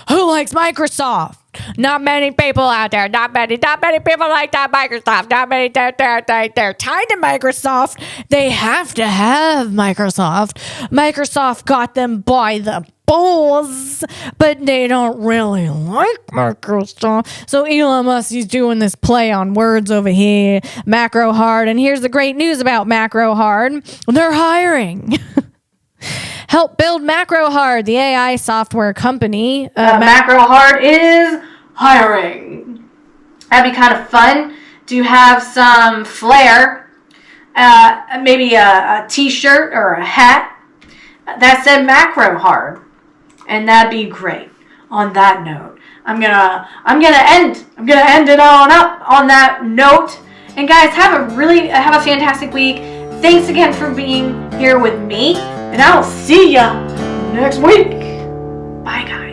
who likes Microsoft? Not many people out there. Not many people like that Microsoft. Not many. They're tied to Microsoft. They have to have Microsoft. Microsoft got them by the balls, but they don't really like Microsoft. So Elon Musk, he's doing this play on words over here. MacroHard. And here's the great news about MacroHard. They're hiring. Help build MacroHard, the AI software company. MacroHard is hiring. That'd be kind of fun to have some flair, maybe a t-shirt or a hat that said MacroHard, and that'd be great. On that note, I'm gonna end it on up on that note. And guys, have a fantastic week. Thanks again for being here with me. And I'll see ya next week. Bye, guys.